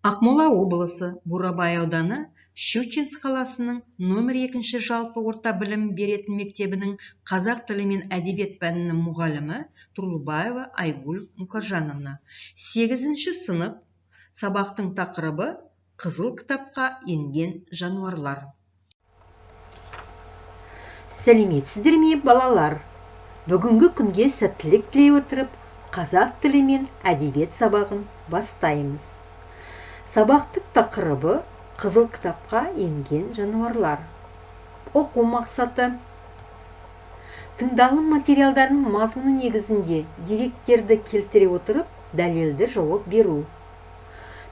Ақмола облысы, Бурабай ауданы, Щучинск қаласының номер 2 жалпы орта білім беретін мектебінің қазақ тілі мен әдебиет пәнінің мұғалімі Тұрлыбаева Айгүл Мұқажановна. 8 сынып, сабақтың тақырыбы қызыл кітапқа енген жануарлар. Сәлеметсіздер ме, балалар? Бүгінгі күнге сәттілік тілей отырып, қазақ тілі мен әдебиет сабағын бастаймыз. Сабақтың тақырыбы қызыл кітапқа енген жануарлар. Оқу мақсаты: тыңдалым материалдардың мазмұны негізінде деректерді келтіре отырып, дәлелді жауап беру.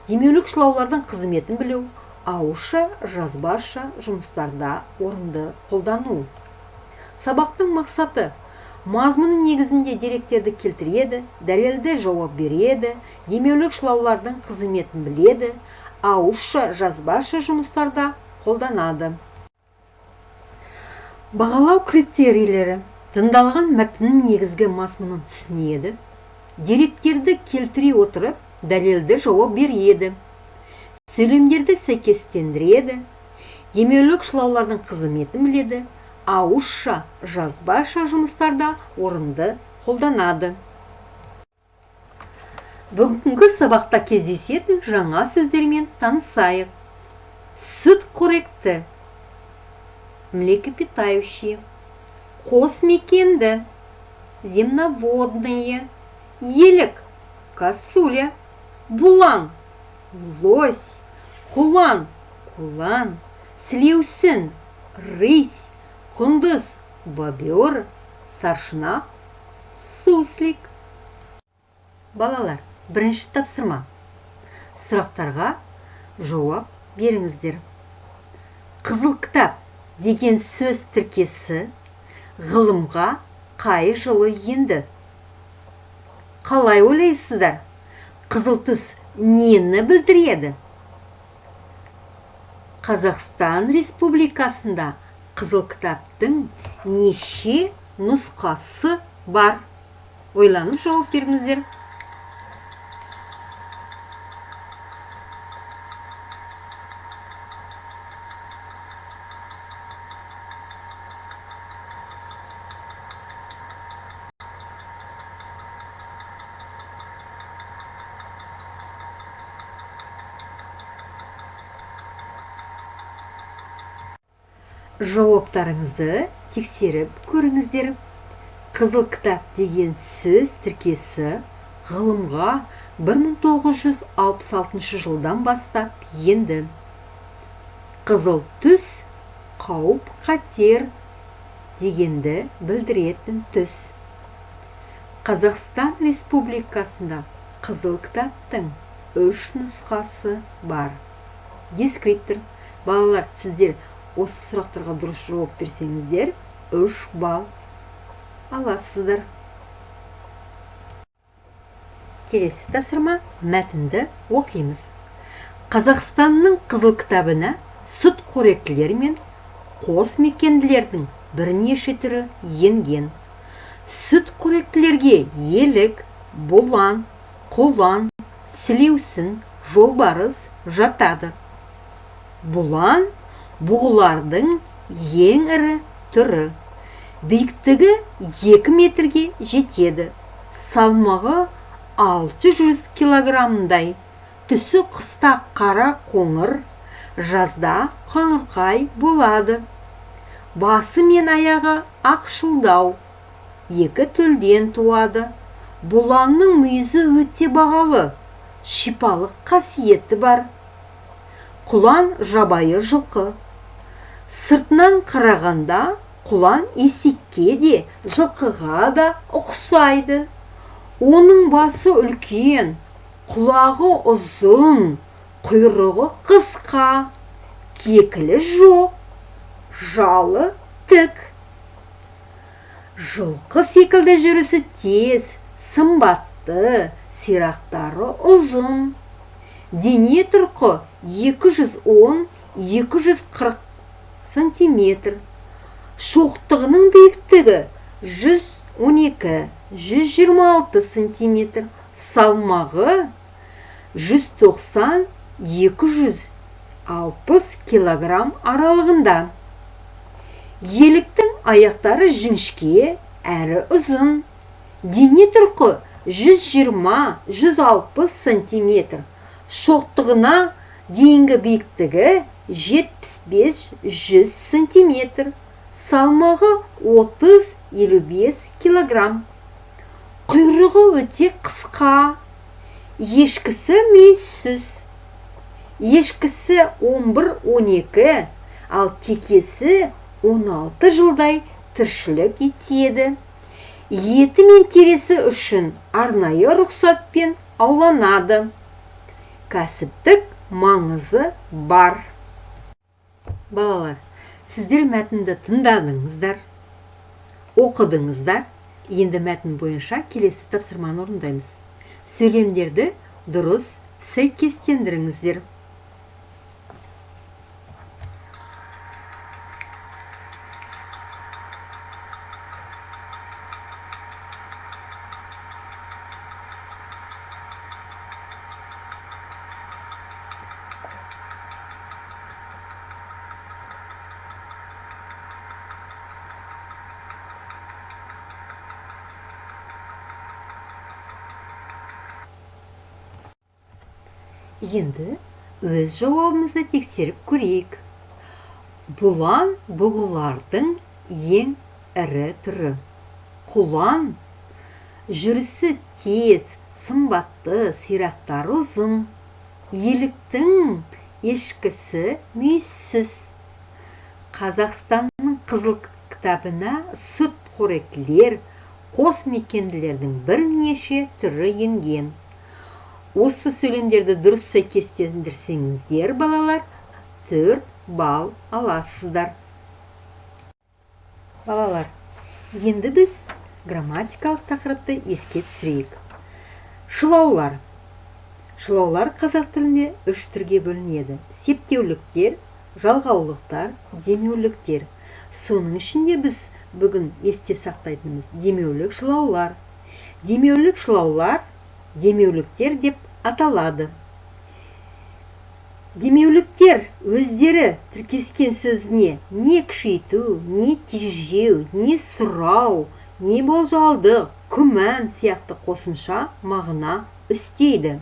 Демеулік шылаулардың қызметін білу, ауызша, жазбаша жұмыстарда орынды қолдану. Сабақтың мақсаты: мазмұны негізінде деректерді келтіреді, дәлелді жауап береді, демеулік шылаулардың қызметін біледі, ауызша, жазбаша жұмыстарда қолданады. Бағалау критерийлері: тыңдалған мәтіннің негізгі мазмұнын түсінеді, деректерді келтіре отырып, дәлелді жауап береді, сөйлемдерді сәйкестендіреді, демеулік шылаулардың қызметін біледі, ауызша, жазбаша жұмыстарда орынды қолданады. Бүгінгі сабақта кездесетін жаңа сөздермен танысайық. Сүт қоректі, млекопитающие, қосмекенді, земноводные, елік, косуля, бұлан, лось, құлан, кулан, сілеусін, рысь, құндыз, бобер, саршынақ, суслик. Балалар, бірінші тапсырма. Сұрақтарға жауап беріңіздер. Қызыл кітап деген сөз тіркесі ғылымға қай жылы енді? Қалай ойлайсыздар? Қызыл түс нені білдіреді? Қазақстан Республикасында қызыл кітаптың неше нұсқасы бар? Ойланып жауап беріңіздер. Жауаптарыңызды тексеріп көріңіздер. Қызыл кітап деген сөз тіркесі ғылымға 1966 жылдан бастап енді. Қызыл түс қауіп қатер дегенді білдіретін түс. Қазақстан Республикасында қызыл кітаптың 3 нұсқасы бар. Дескриптор. Балалар, сіздер осы сұрақтарға дұрыс жауап берсеңіздер, 3 балл аласыздар. Келесі тапсырма, мәтінді оқимыз. Қазақстанның қызыл кітабына сүтқоректілер мен қосмекенділердің бірнеше түрі енген. Сүтқоректілерге елік, бұлан, құлан, сілеусін, жолбарыс жатады. Бұлан бұғылардың ең ірі түрі. Биіктігі 2 метрге жетеді. Салмағы 600 килограммдай. Түсі қыста қара қоңыр, жазда қаңырқай болады. Басы мен аяғы ақшылдау. 2 төлден туады. Бұланның мүйізі өте бағалы. Шипалық қасиеті бар. Құлан жабайы жылқы. Сыртынан қарағанда құлан есекке де, жылқыға да ұқсайды. Оның басы үлкен, құлағы ұзын, құйрығы қысқа, кекілі жоқ, жалы тік. Жылқы секілді жүрісі тез, сымбатты, сирақтары ұзын. Дене тұрқы 210-240 сантиметр. Шоқтығының биіктігі 112-126 сантиметр. Салмағы 190 260 килограмм аралығында. Еліктің аяқтары жіңішке әрі ұзын. Дене тұрқы 120-160 сантиметр. Шоқтығына дейінгі биіктігі 75-100 сантиметр. Салмағы 30-55 килограмм. Құйрығы өте қысқа. Ешкісі мүйізсіз. Ешкісі 11-12, ал текесі 16 жылдай тіршілік етеді. Еті мен тересі үшін арнайы рұқсатпен ауланады. Кәсіптік маңызы бар. Балалар, сіздер мәтінді тыңдадыңыздар, оқыдыңыздар. Енді мәтін бойынша келесі тапсырманы орындаймыз. Сөйлемдерді дұрыс сәйкестендіріңіздер. Енді өз жауабымызды тексеріп көрейік. Бұлан бұғылардың ең ірі түрі. Құлан жүрісі тез, сымбатты, сирақтары ұзын. Еліктің ешкісі мүйізсіз. Қазақстанның қызыл кітабына сүтқоректілер, қосмекенділердің бірнеше түрі енген. Осы сөйлемдерді дұрыс сәйкестендірсеңіздер, балалар, 4 балл аласыздар. Балалар, енді біз грамматикалық тақырыпты еске түсірейік. Шылаулар. Шылаулар қазақ тілінде 3 түрге бөлінеді. Септеуліктер, жалғаулықтар, демеуліктер. Соның ішінде біз бүгін есте сақтайтынымыз демеулік шылаулар. Демеулік шылаулар демеуліктер деп аталады. Демеуліктер өздері тіркескен сөзіне не күшейту, не тежеу, не сұрау, не болжалды, күмән сияқты қосымша мағына үстейді.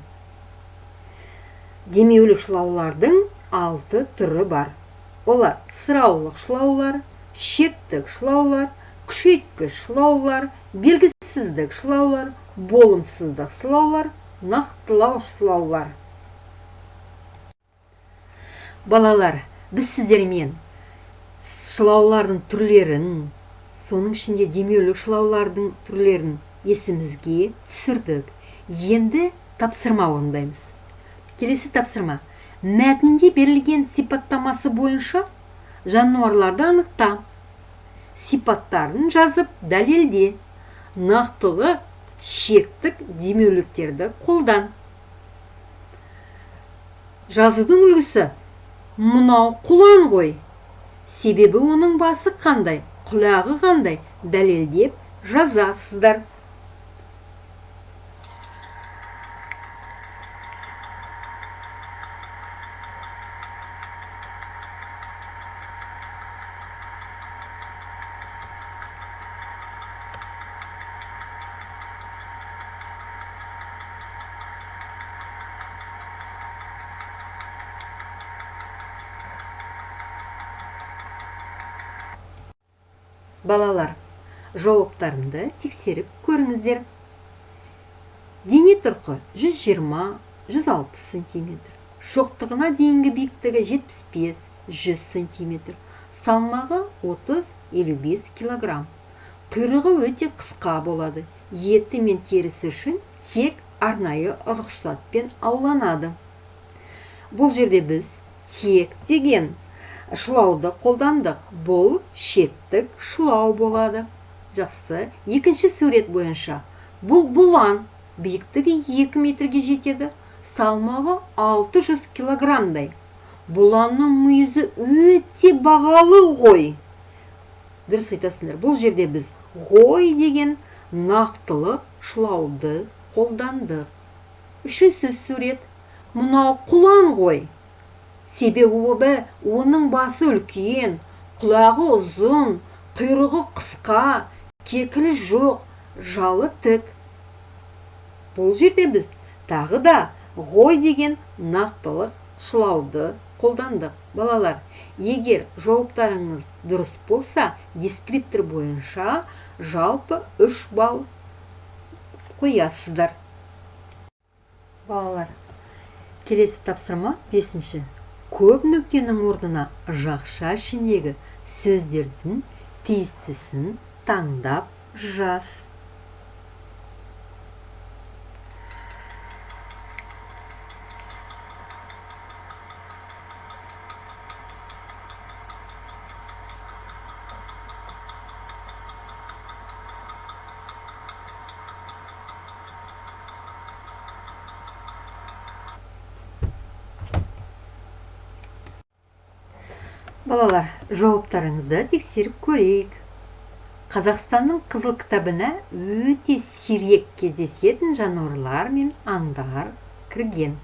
Демеулік шылаулардың 6 түрі бар. Олар сұраулық шылаулар, шектік шылаулар, күшейткіш шылаулар, белгісіздік шылаулар, болымсыздық шылаулар, нақтылау шылаулар. Балалар, біз сіздермен шылаулардың түрлерін, соның ішінде демеулік шылаулардың түрлерін есімізге түсірдік. Енді тапсырма орындаймыз. Келесі тапсырма. Мәтінде берілген сипаттамасы бойынша жануарларды анықта. Сипаттарын жазып дәлелде. Нақтылы шектік демеуліктерді қолдан. Жазудың үлгісі. Мынау құлан ғой. Себебі оның басы қандай, құлағы қандай дәлелдеп жазасыздар. Балалар, жауаптарында тексеріп көріңіздер. Дене тұрқы 120-160 сантиметр. Шоқтығына дейінгі биіктігі 75-100 сантиметр. Салмағы 30-55 килограмм. Құйрығы өте қысқа болады. Еті мен терісі үшін тек арнайы рұқсатпен ауланады. Бұл жерде біз тек деген шылауды қолдандық. Бұл шектік шылау болады. Жақсы. Екінші сурет бойынша. Бұл бұлан. Биіктігі 2 метрге жетеді. Салмағы 600 килограммдай. Бұланның мүйізі өте бағалы ғой. Дұрыс айтасыңдар. Бұл жерде біз ғой деген нақтылы шылауды қолдандық. Үшінші сурет. Мынау құлан ғой. Себебі оның басы үлкен, құлағы ұзын, құйрығы қысқа, кекілі жоқ, жалы тік. Бұл жерде біз тағы да ғой деген нақтылық шылауды қолдандық. Балалар, егер жауаптарыңыз дұрыс болса, дескриптор бойынша жалпы 3 балл қоясыздар. Балалар, келесі тапсырма 5-ші. Көп нүктенің орнына жақша ішіндегі сөздердің тиістісін таңдап жаз. Балалар, жауаптарыңызды тексеріп көрейік. Қазақстанның қызыл кітабына өте сирек кездесетін жануарлар мен аңдар кірген.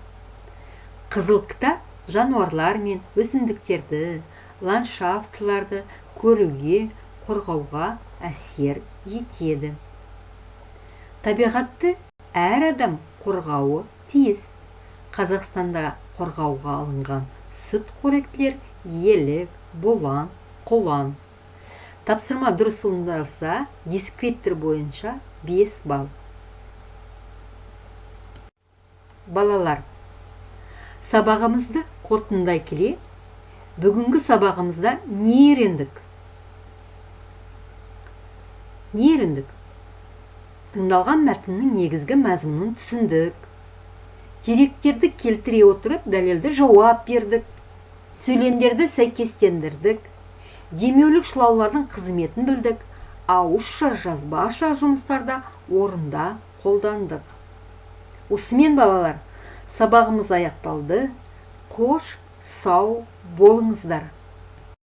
Қызыл кітап жануарлар мен өсімдіктерді, ландшафтыларды көруге, қорғауға әсер етеді. Табиғатты әр адам қорғауы тиіс. Қазақстанда қорғауға алынған сүтқоректілер елік, бұлан, құлан. Тапсырма дұрыс орындалса, дескриптор бойынша 5 балл. Балалар, сабағымызды қорытындай келе, бүгінгі сабағымызда не үйрендік? Тыңдалған мәтіннің негізгі мазмұнын түсіндік. Деректерді келтіре отырып, дәлелді жауап бердік. Сөйлемдерді сәйкестендірдік. Демеулік шылаулардың қызметін білдік. Ауызша, жазбаша жұмыстарда орында қолдандық. Осымен балалар, сабағымыз аяқталды. Қош, сау болыңыздар.